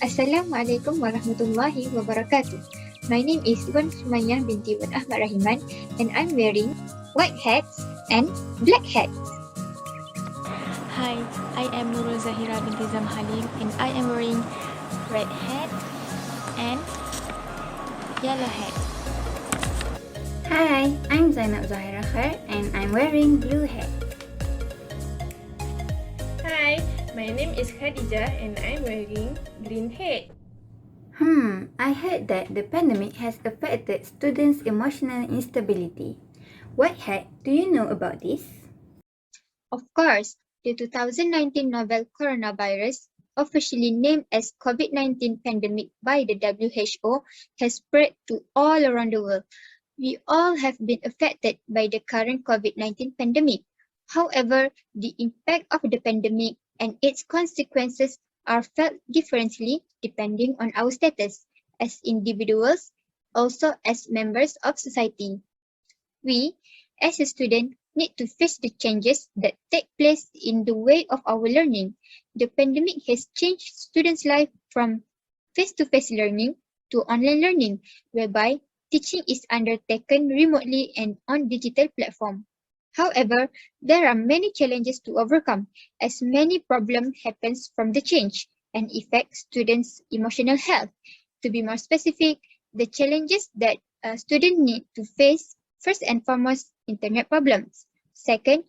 Assalamualaikum warahmatullahi wabarakatuh. My name is Sumayyah Binti Ahmad Rahiman and I'm wearing white hats and black hats. Hi, I am Nurul Zahirah Binti Halim and I am wearing red hat and yellow hat. Hi, I'm Zainab Khair and I'm wearing blue hat. Hi, my name is Khadijah and I'm wearing green hat. I heard that the pandemic has affected students' emotional instability. What hat do you know about this? Of course, the 2019 novel coronavirus, officially named as COVID-19 pandemic by the WHO, has spread to all around the world. We all have been affected by the current COVID-19 pandemic. However, the impact of the pandemic and its consequences are felt differently depending on our status as individuals, also as members of society. We, as a student, need to face the changes that take place in the way of our learning. The pandemic has changed students' life from face-to-face learning to online learning, whereby teaching is undertaken remotely and on digital platform. However, there are many challenges to overcome, as many problems happen from the change and affect students' emotional health. To be more specific, the challenges that a student need to face, first and foremost, internet problems. Second,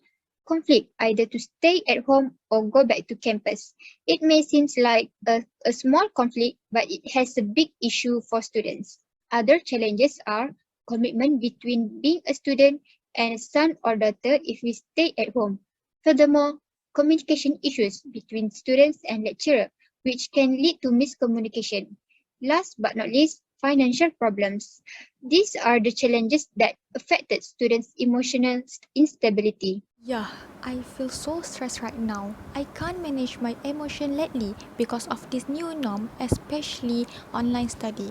conflict, either to stay at home or go back to campus. It may seem like a small conflict, but it has a big issue for students. Other challenges are commitment between being a student and a son or daughter if we stay at home. Furthermore, communication issues between students and lecturer, which can lead to miscommunication. Last but not least, financial problems. These are the challenges that affected students' emotional instability. Yeah, I feel so stressed right now. I can't manage my emotion lately because of this new norm, especially online study.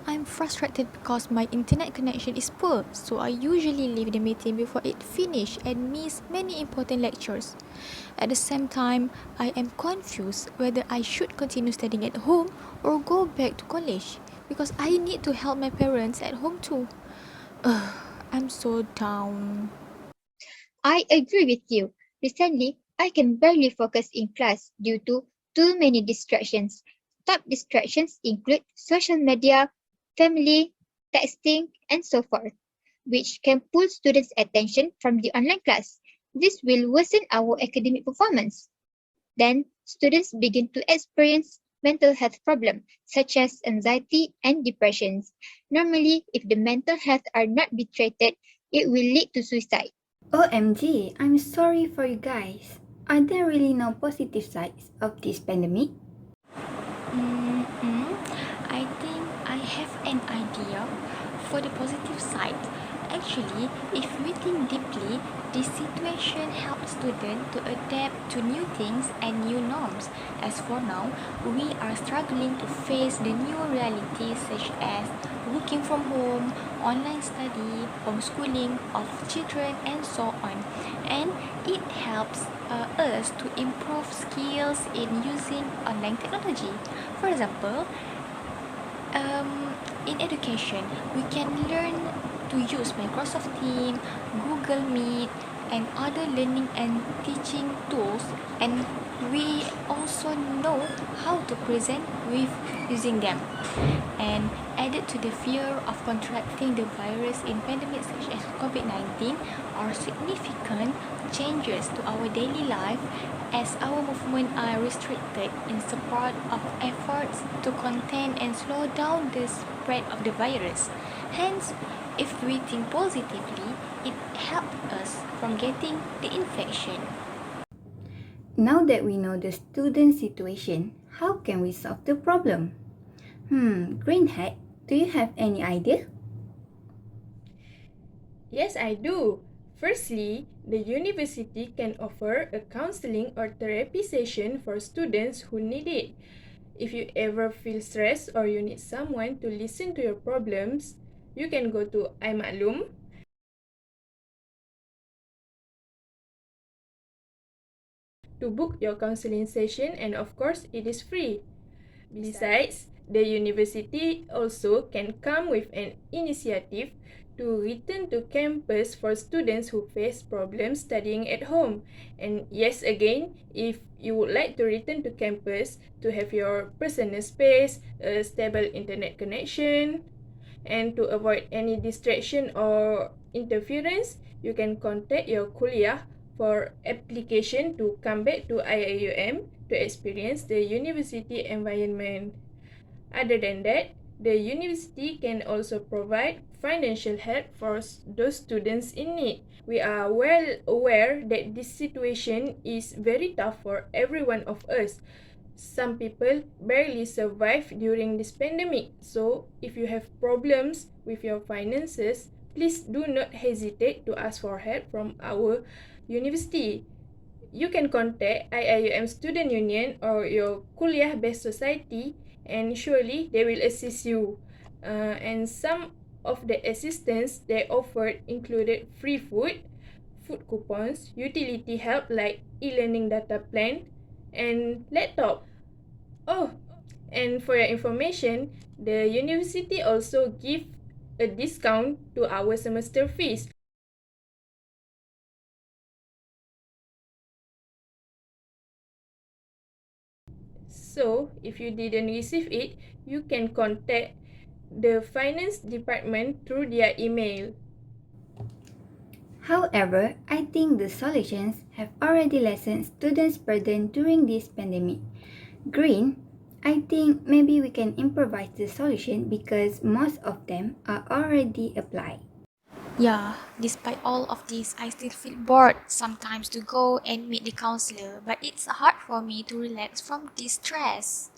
I'm frustrated because my internet connection is poor, so I usually leave the meeting before it finishes and miss many important lectures. At the same time, I am confused whether I should continue studying at home or go back to college because I need to help my parents at home too. I'm so down. I agree with you. Recently, I can barely focus in class due to too many distractions. Top distractions include social media, family, texting, and so forth, which can pull students' attention from the online class. This will worsen our academic performance. Then, students begin to experience mental health problems such as anxiety and depression. Normally, if the mental health are not be treated, it will lead to suicide. OMG, I'm sorry for you guys. Are there really no positive sides of this pandemic? I think I have an idea for the positive side. Actually, if we think deeply, this situation helps students to adapt to new things and new norms. As for now, we are struggling to face the new realities such as working from home, online study, homeschooling of children, and so on. And it helps us to improve skills in using online technology. For example, in education, we can learn to use Microsoft Teams, Google Meet, and other learning and teaching tools, and we also know how to present with using them. And added to the fear of contracting the virus in pandemics such as COVID-19 are significant changes to our daily life as our movements are restricted in support of efforts to contain and slow down the spread of the virus. Hence, if we think positively, it helps us from getting the infection. Now that we know the student situation, how can we solve the problem? Green hat, do you have any idea? Yes, I do. Firstly, the university can offer a counseling or therapy session for students who need it. If you ever feel stressed or you need someone to listen to your problems, you can go to iMaklum to book your counseling session, and of course, it is free. Besides, the university also can come with an initiative to return to campus for students who face problems studying at home. And yes, again, if you would like to return to campus to have your personal space, a stable internet connection, and to avoid any distraction or interference, you can contact your kuliah for application to come back to IIUM to experience the university environment. Other than that, the university can also provide financial help for those students in need. We are well aware that this situation is very tough for every one of us. Some people barely survive during this pandemic. So, if you have problems with your finances, please do not hesitate to ask for help from our university. You can contact IIUM Student Union or your kuliah-based society, and surely they will assist you. And some of the assistance they offered included free food, food coupons, utility help like e-learning data plan, and laptop. Oh, and for your information, the university also give a discount to our semester fees. So, if you didn't receive it, you can contact the finance department through their email. However, I think the solutions have already lessened students' burden during this pandemic. Green, I think maybe we can improvise the solution because most of them are already applied. Yeah, despite all of this, I still feel bored sometimes to go and meet the counselor, but it's hard for me to relax from this stress.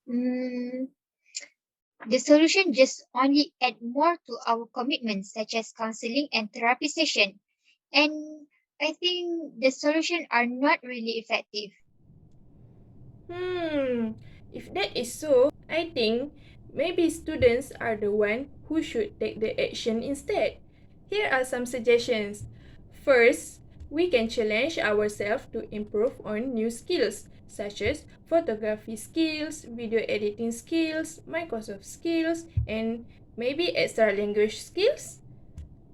Mm, the solution just only add more to our commitments, such as counseling and therapy session. And I think the solution are not really effective. If that is so, I think maybe students are the one who should take the action instead. Here are some suggestions. First, we can challenge ourselves to improve on new skills such as photography skills, video editing skills, Microsoft skills, and maybe extra language skills.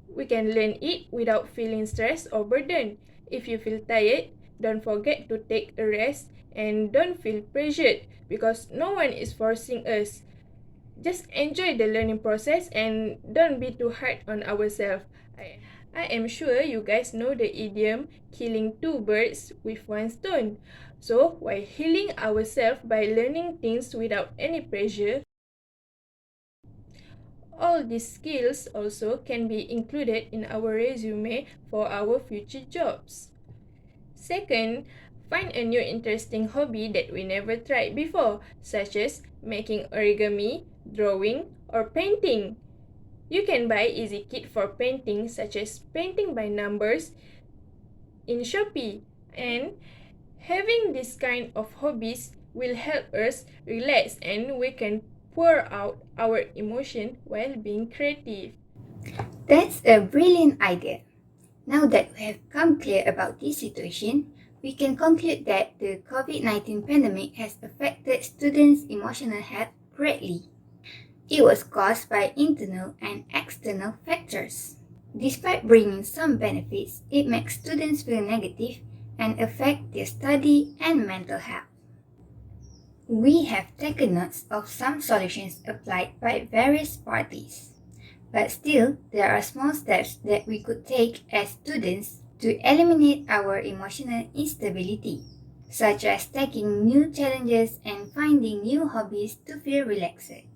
We can learn it without feeling stressed or burdened. If you feel tired, don't forget to take a rest and don't feel pressured because no one is forcing us. Just enjoy the learning process and don't be too hard on ourselves. I am sure you guys know the idiom killing two birds with one stone. So, while healing ourselves by learning things without any pressure, all these skills also can be included in our resume for our future jobs. Second, find a new interesting hobby that we never tried before, such as making origami, drawing, or painting. You can buy easy kit for painting, such as painting by numbers in Shopee. And having this kind of hobbies will help us relax and we can pour out our emotion while being creative. That's a brilliant idea. Now that we have come clear about this situation, we can conclude that the COVID-19 pandemic has affected students' emotional health greatly. It was caused by internal and external factors. Despite bringing some benefits, it makes students feel negative and affect their study and mental health. We have taken notes of some solutions applied by various parties. But still, there are small steps that we could take as students to eliminate our emotional instability, such as taking new challenges and finding new hobbies to feel relaxed.